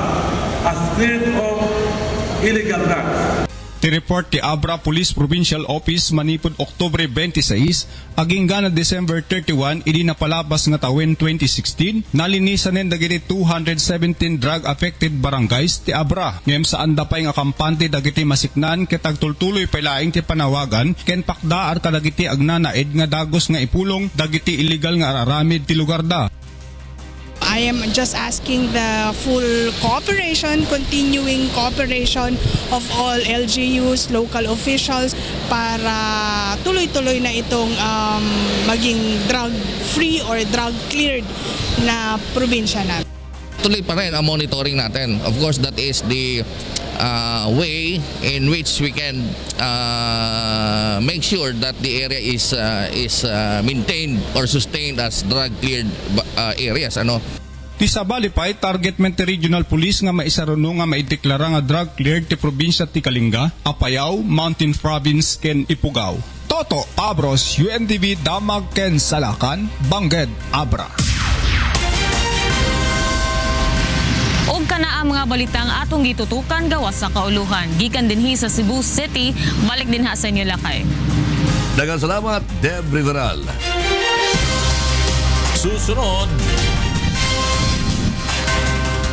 are cleared of illegal drugs. Ti report ti Abra Police Provincial Office manipod Oktubre 26 aging gana December 31 idi napalabas nga tawen 2016 nalinisan nen dagiti 217 drug affected barangays ti Abra. Ngem saan da pay nga kampante dagiti masiknan ket agtultuloy pay laing ti panawagan ken pakdaar kadagiti agnanaed nga dagos nga ipulong dagiti illegal nga araramid ti lugar da. I am just asking the full cooperation, continuing cooperation of all LGUs, local officials para tuloy-tuloy na itong maging drug-free or drug-cleared na probinsya natin. Tuloy pa rin ang monitoring natin. Of course, that is the way in which we can make sure that the area is maintained or sustained as drug-cleared areas. Ti sabali pa'y target men ti Regional Police nga maisaruno nga maideklara nga drug-cleared ti probinsya ti Kalinga, Apayao, Mountain Province ken Ifugao. Toto Abros, UNTV Damag ken Salakan, Bangged, Abra. Og kana ang mga balitang atong gitutukan gawas sa kauluhan. Gikan dinhi sa Cebu City, balik din ha sa inyo lakay. Daghang salamat, Deb Riveral. Susunod,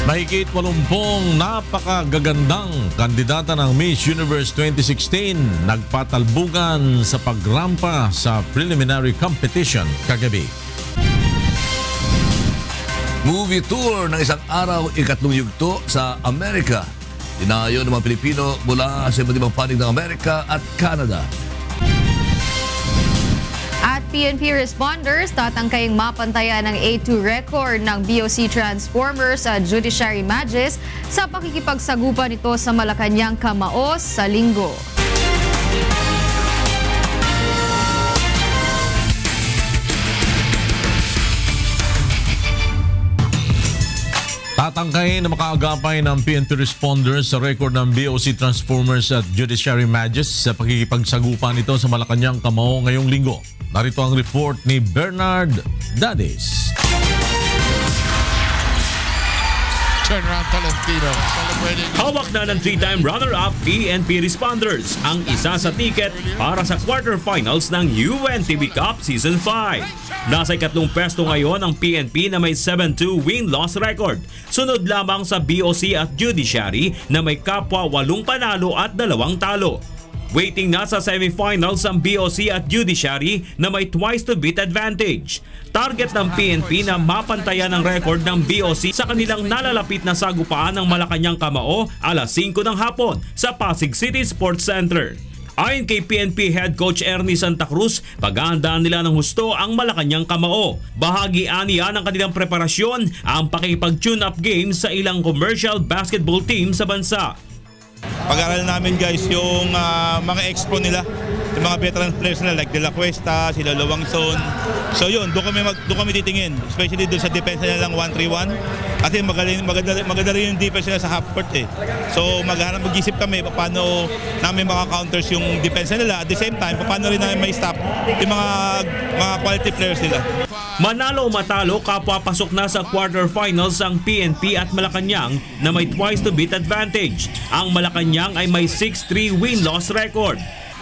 mahigit 80 napakagagandang kandidata ng Miss Universe 2016 nagpatalbugan sa pagrampa sa preliminary competition kagabi. Movie tour ng isang araw ikatlong yugto sa Amerika. Dinayo ng mga Pilipino mula sa iba't ibang panig ng Amerika at Canada. At PNP responders tatangkaying mapantayan ng A2 record ng BOC Transformers at Judiciary Magis sa pakikipagsagupan nito sa Malacanang Kamaos sa Linggo. Tatangkayin na makaagapay ng PNP responders sa record ng BOC Transformers at Judiciary Magis sa pakikipagsagupan nito sa Malacanang Kamao ngayong linggo. Narito ang report ni Bernard Dades. Turnaround Tolentino celebrating. Hawak na ng 3-time runner-up PNP responders ang isa sa ticket para sa quarterfinals ng UNTV Cup Season 5. Nasa ikatlong pwesto ngayon ang PNP na may 7-2 win-loss record. Sunod lamang sa BOC at Judiciary na may kapwa 8 panalo at 2 talo. Waiting na sa semifinals ang BOC at Judiciary na may twice-to-beat advantage. Target ng PNP na mapantayan ang record ng BOC sa kanilang nalalapit na sagupaan ng Malacanang Kamao alas 5 ng hapon sa Pasig City Sports Center. Ayon kay PNP Head Coach Ernie Santa Cruz, paghahandaan nila ng husto ang Malacanang Kamao. Bahagi aniya ng kanilang preparasyon ang pakikipag-tune-up games sa ilang commercial basketball team sa bansa. Pag-aral namin guys yung mga expo nila, yung mga veteran players nila like De La Cuesta, sila Luwangson. So yun, doon kami titingin, especially doon sa defense nila lang 1-3-1. Kasi maganda rin yung defense nila sa half court eh. So mag-isip kami paano namin maka-counters yung defense nila. At the same time, paano rin namin may stop yung mga quality players nila. Manalo o matalo, kapwa pasok na sa quarterfinals ang PNP at Malacanang na may twice-to-beat advantage. Ang Malacanang ay may 6-3 win-loss record.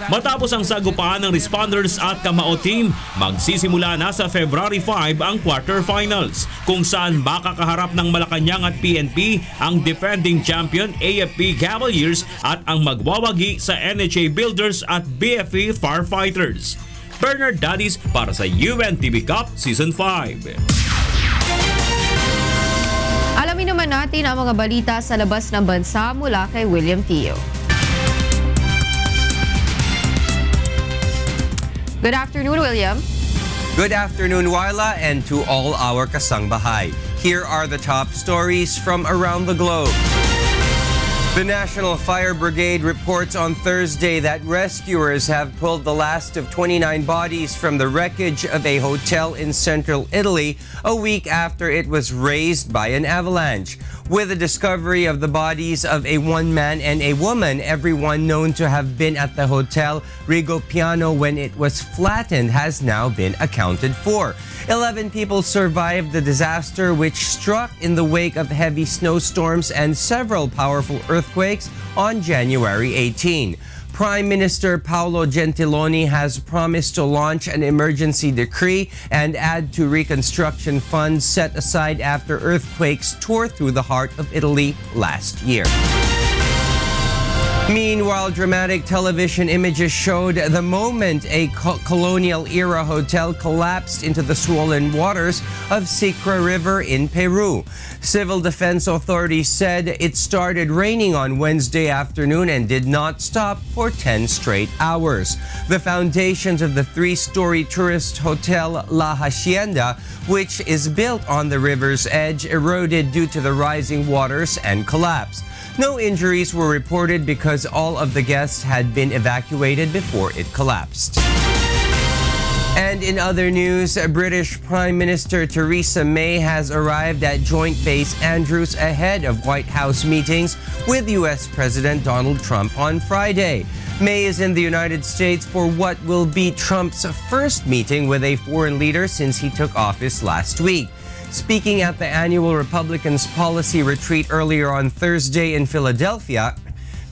Matapos ang sagupaan ng responders at Kamao team, magsisimula na sa February 5 ang quarterfinals, kung saan makakaharap ng Malacanang at PNP ang defending champion AFP Cavaliers at ang magwawagi sa NHA Builders at BFE Firefighters. Bernard Dadis para sa UNTV Cup Season 5. Alamin naman natin ang mga balita sa labas ng bansa mula kay William Tio. Good afternoon, William. Good afternoon, Wyla, and to all our kasangbahay. Here are the top stories from around the globe. The National Fire Brigade reports on Thursday that rescuers have pulled the last of 29 bodies from the wreckage of a hotel in central Italy a week after it was razed by an avalanche. With the discovery of the bodies of a one-man and a woman, everyone known to have been at the hotel Rigopiano when it was flattened has now been accounted for. 11 people survived the disaster, which struck in the wake of heavy snowstorms and several powerful earthquakes on January 18. Prime Minister Paolo Gentiloni has promised to launch an emergency decree and add to reconstruction funds set aside after earthquakes tore through the heart of Italy last year. Meanwhile, dramatic television images showed the moment a colonial-era hotel collapsed into the swollen waters of Sicra River in Peru. Civil defense authorities said it started raining on Wednesday afternoon and did not stop for 10 straight hours. The foundations of the 3-story tourist hotel La Hacienda, which is built on the river's edge, eroded due to the rising waters and collapsed. No injuries were reported because all of the guests had been evacuated before it collapsed. And in other news, British Prime Minister Theresa May has arrived at Joint Base Andrews ahead of White House meetings with U.S. President Donald Trump on Friday. May is in the United States for what will be Trump's first meeting with a foreign leader since he took office last week. Speaking at the annual Republicans' policy retreat earlier on Thursday in Philadelphia,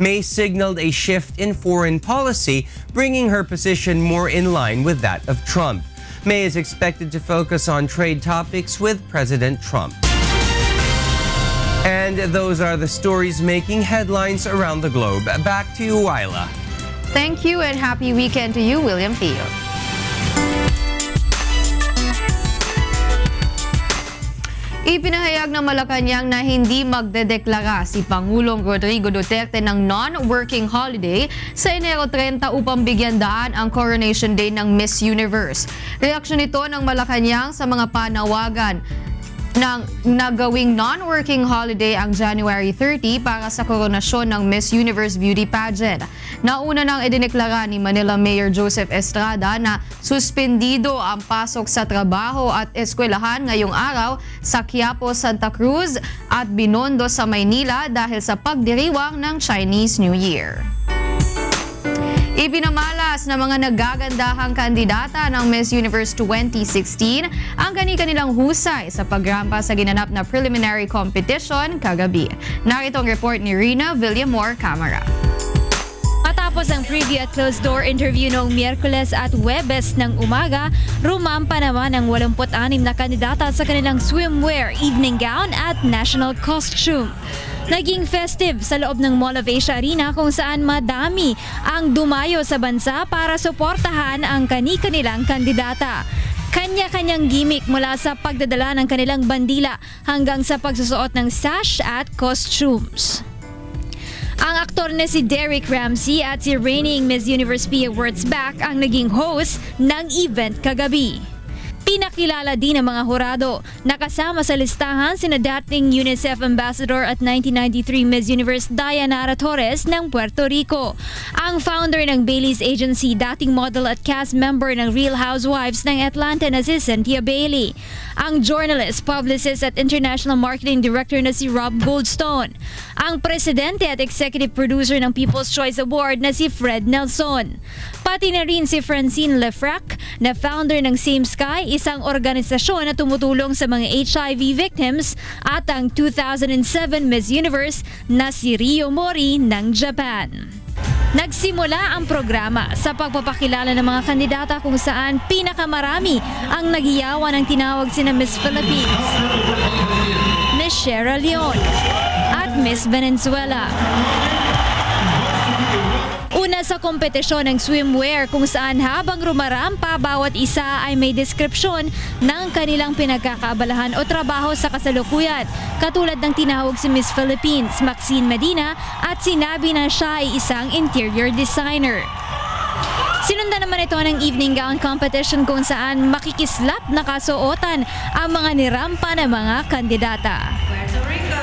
May signaled a shift in foreign policy, bringing her position more in line with that of Trump. May is expected to focus on trade topics with President Trump. And those are the stories making headlines around the globe. Back to you, Wyla. Thank you and happy weekend to you, William Theo. Ipinahayag ng Malacanang na hindi magdedeklara si Pangulong Rodrigo Duterte ng non-working holiday sa Enero 30 upang bigyan daan ang Coronation Day ng Miss Universe. Reaksyon ito ng Malacanang sa mga panawagan ng nagawing non-working holiday ang January 30 para sa koronasyon ng Miss Universe Beauty Pageant. Nauna nang idineklara ni Manila Mayor Joseph Estrada na suspendido ang pasok sa trabaho at eskwelahan ngayong araw sa Quiapo, Santa Cruz at Binondo sa Maynila dahil sa pagdiriwang ng Chinese New Year. Ipinamalas ng mga nagagandahang kandidata ng Miss Universe 2016 ang kani-kanilang husay sa pagrampa sa ginanap na preliminary competition kagabi. Narito ang report ni Rina Villamor Camara. Matapos ang preview at closed-door interview noong Miyerkules at Huwebes ng umaga, rumampa naman ang 86 na kandidata sa kanilang swimwear, evening gown at national costume. Naging festive sa loob ng Mall of Asia Arena kung saan madami ang dumayo sa bansa para suportahan ang kani-kanilang kandidata. Kanya-kanyang gimmick mula sa pagdadala ng kanilang bandila hanggang sa pagsusuot ng sash at costumes. Ang aktor na si Derek Ramsey at si reigning Miss Universe P Awards back ang naging host ng event kagabi. Pinakilala din ng mga hurado. Nakasama sa listahan sina dating UNICEF Ambassador at 1993 Miss Universe Dayanara Torres ng Puerto Rico. Ang founder ng Bailey's Agency, dating model at cast member ng Real Housewives ng Atlanta na si Cynthia Bailey. Ang journalist, publicist at international marketing director na si Rob Goldstone. Ang presidente at executive producer ng People's Choice Award na si Fred Nelson. Pati na rin si Francine Lefrak na founder ng Same Sky, isang organisasyon na tumutulong sa mga HIV victims, at ang 2007 Miss Universe na si Rio Mori ng Japan. Nagsimula ang programa sa pagpapakilala ng mga kandidata kung saan pinakamarami ang naghiyawan ng tinawag sina Miss Philippines, Miss Sierra Leone at Miss Venezuela. Una sa kompetisyon ng swimwear kung saan habang rumarampa bawat isa ay may deskripsyon ng kanilang pinagkakaabalahan o trabaho sa kasalukuyan. Katulad ng tinawag si Miss Philippines, Maxine Medina, at sinabi na siya ay isang interior designer. Sinundan naman ito ng evening gown competition kung saan makikislap na kasuotan ang mga nirampa ng mga kandidata.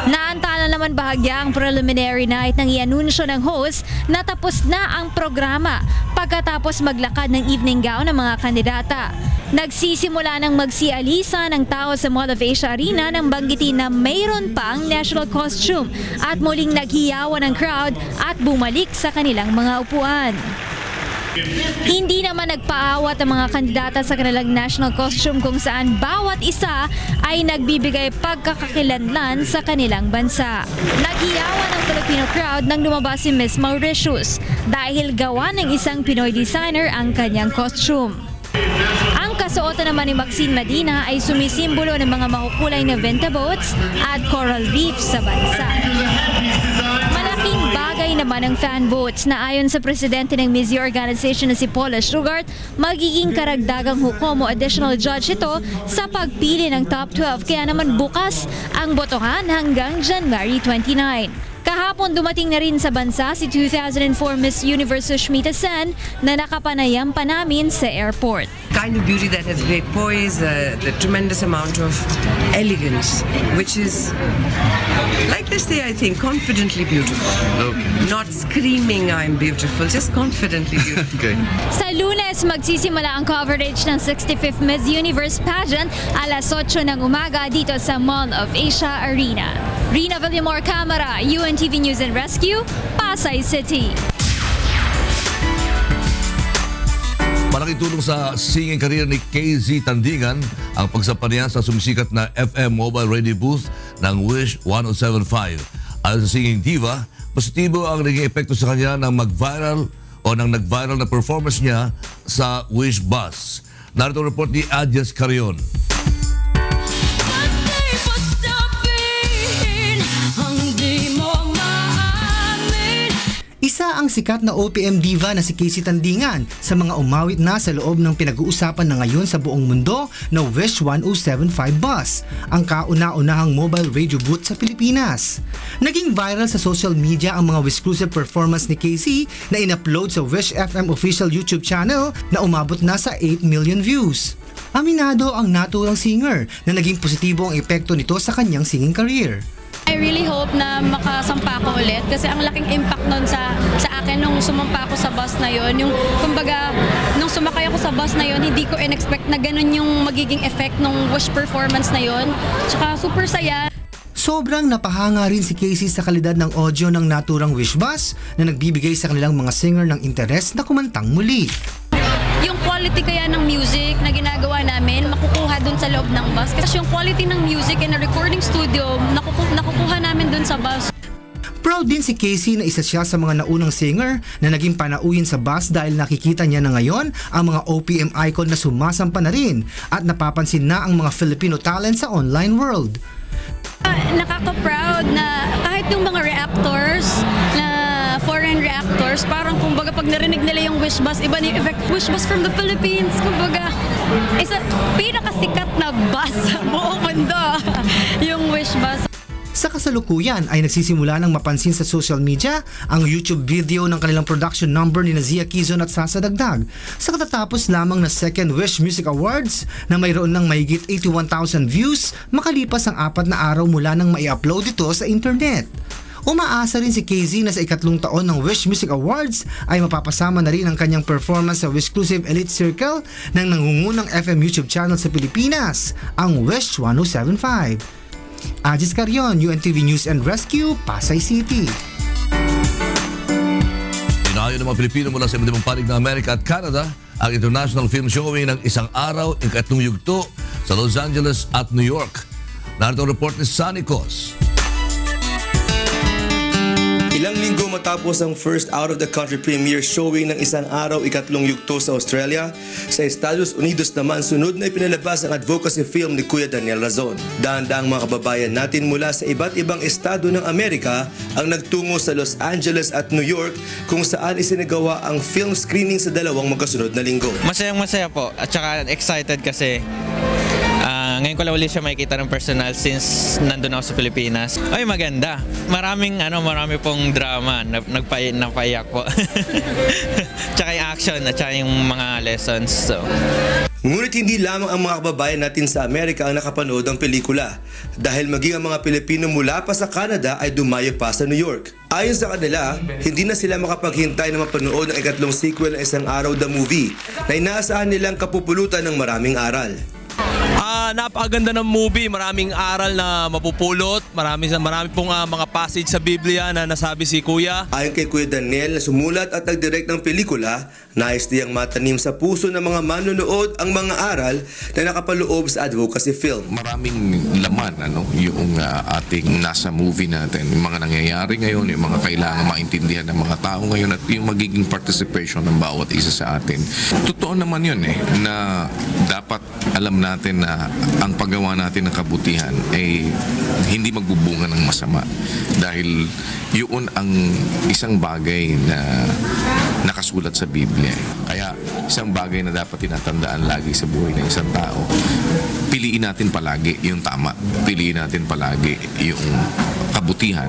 Naantala naman bahagya ang preliminary night nang i-anunsyo ng host na tapos na ang programa pagkatapos maglakad ng evening gown ng mga kandidata. Nagsisimula ng magsialisa ng tao sa Mall of Asia Arena nang banggitin na mayroon pang national costume at muling naghiyawan ng crowd at bumalik sa kanilang mga upuan. Hindi naman nagpaawat ang mga kandidata sa kanilang national costume kung saan bawat isa ay nagbibigay pagkakakilanlan sa kanilang bansa. Naghiyawan ang Filipino crowd nang lumabas si Miss Mauritius dahil gawa ng isang Pinoy designer ang kanyang costume. Ang kasuotan naman ni Maxine Medina ay sumisimbolo ng mga makukulay na venta boats at coral reefs sa bansa. Malaking bagay naman ang fan votes na ayon sa presidente ng Miss Organization na si Paula Shugart, magiging karagdagang hukom o additional judge ito sa pagpili ng top 12 kaya naman bukas ang botohan hanggang January 29. Kahapon dumating na rin sa bansa si 2004 Miss Universe Sushmita Sen na nakapanayam pa namin sa airport. Kind of beauty that has great poise, the tremendous amount of elegance, which is, like they say, I think, confidently beautiful. Okay. Not screaming I'm beautiful, just confidently beautiful. Okay. Sa Lunes, magsisimula ang coverage ng 65th Miss Universe pageant alas 8 ng umaga dito sa Mall of Asia Arena. Rina Villamor Camara, UNTV News and Rescue, Pasay City. Malaking tulong sa singing career ni KZ Tandingan ang pagsapa niya sa sumisikat na FM mobile radio booth ng Wish 107.5. Ayon sa singing diva, positibo ang naging epekto sa kanya ng mag-viral o ng nag-viral na performance niya sa Wish Bus. Narito ang report ni Adjes Carion. Isa ang sikat na OPM diva na si KZ Tandingan sa mga umawit na sa loob ng pinag-uusapan na ngayon sa buong mundo na Wish 107.5 Bus, ang kauna-unahang mobile radio booth sa Pilipinas. Naging viral sa social media ang mga exclusive performance ni KZ na in-upload sa Wish FM official YouTube channel na umabot na sa 8 million views. Aminado ang naturang singer na naging positibo ang epekto nito sa kanyang singing career. I really hope na makasampa ako ulit kasi ang laking impact nun sa akin nung sumampa ako sa bus na yon. Yung kumbaga nung sumakay ako sa bus na yon, hindi ko in-expect na ganun yung magiging effect nung Wish performance na yon. Tsaka super saya. Sobrang napahanga rin si KZ sa kalidad ng audio ng naturang Wish Bus na nagbibigay sa kanilang mga singer ng interes na kumantang muli. Yung quality kaya ng music na ginagawa namin, makukuha dun sa loob ng bus. Kasi yung quality ng music in a recording studio, nakukuha namin dun sa bus. Proud din si KZ na isa siya sa mga naunang singer na naging panauhin sa bus dahil nakikita niya na ngayon ang mga OPM icon na sumasampa na rin at napapansin na ang mga Filipino talent sa online world. Nakaka-proud na kahit yung mga reactors na foreign reactors, parang kumbaga pag narinig nila yung Wish Bus, iba na yung effect. Wish Bus from the Philippines, kumbaga isa pinakasikat na bus sa buong mundo, yung Wish Bus. Sa kasalukuyan ay nagsisimula ng mapansin sa social media ang YouTube video ng kanilang production number ni Zia Quizon at Sasa Dagdag sa katatapos lamang na Second Wish Music Awards na mayroon ng mahigit 81,000 views makalipas ang 4 na araw mula nang mai-upload ito sa internet. Umaasa rin si KZ na sa ikatlong taon ng Wish Music Awards ay mapapasama na rin ang kanyang performance sa Exclusive Elite Circle ng nangungunang FM YouTube channel sa Pilipinas, ang Wish 107.5. Adjes Carion, UNTV News and Rescue, Pasay City. Inayo ng mga Pilipino mula sa iba't ibang panig ng Amerika at Canada ang international film showing ng isang araw ng ikatlong yugto sa Los Angeles at New York. Narito ang report ni Sunny Cos. Ilang linggo matapos ang first out-of-the-country premiere showing ng isang araw ikatlong yugto sa Australia, sa Estados Unidos naman sunod na ipinalabas ang advocacy film ni Kuya Daniel Razon. Dahan-dahang mga kababayan natin mula sa iba't ibang estado ng Amerika ang nagtungo sa Los Angeles at New York kung saan isinagawa ang film screening sa dalawang magkasunod na linggo. Masayang-masaya po at saka excited kasi ngayon ko lang ulit siya makikita ng personal since nandun ako sa Pilipinas. Ay, maganda. Marami pong drama. Napaiyak po. Tsaka yung action at tsaka yung mga lessons. So. Ngunit hindi lamang ang mga kababayan natin sa Amerika ang nakapanood ng pelikula dahil maging ang mga Pilipino mula pa sa Canada ay dumayo pa sa New York. Ayon sa kanila, hindi na sila makapaghintay na mapanood ng ikatlong sequel ng Isang Araw the Movie na inaasahan nilang kapupulutan ng maraming aral. Napakaganda ng movie, maraming aral na mapupulot, marami pong mga passage sa Biblia na nasabi si Kuya. Ayon kay Kuya Daniel na sumulat at nag-direct ng pelikula, nais niyang matanim sa puso ng mga manonood ang mga aral na nakapaloob sa advocacy film. Maraming laman yung ating nasa movie natin, yung mga nangyayari ngayon, yung mga kailangan maintindihan ng mga tao ngayon at yung magiging participation ng bawat isa sa atin. Totoo naman yun na dapat alam natin na ang paggawa natin ng kabutihan ay hindi magbubunga ng masama dahil yun ang isang bagay na nakasulat sa Biblia. Kaya isang bagay na dapat tinatandaan lagi sa buhay ng isang tao, piliin natin palagi yung tama, piliin natin palagi yung kabutihan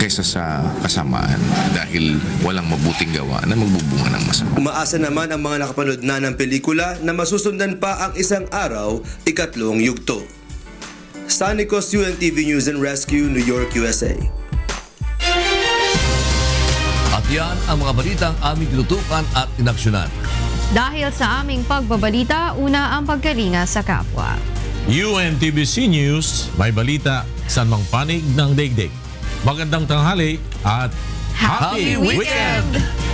kaysa sa kasamaan dahil walang mabuting gawa na magbubunga ng masama. Umaasa naman ang mga nakapanood na ng pelikula na masusundan pa ang isang araw, ikatlong yugto. Sanicos, UNTV News and Rescue, New York, USA. At yan ang mga balitang aming tinutukan at inaksyonan. Dahil sa aming pagbabalita, una ang pagkalinga sa kapwa. UNTBC News, may balita sa mang panig ng daigdig. Magandang tanghali at Happy Weekend!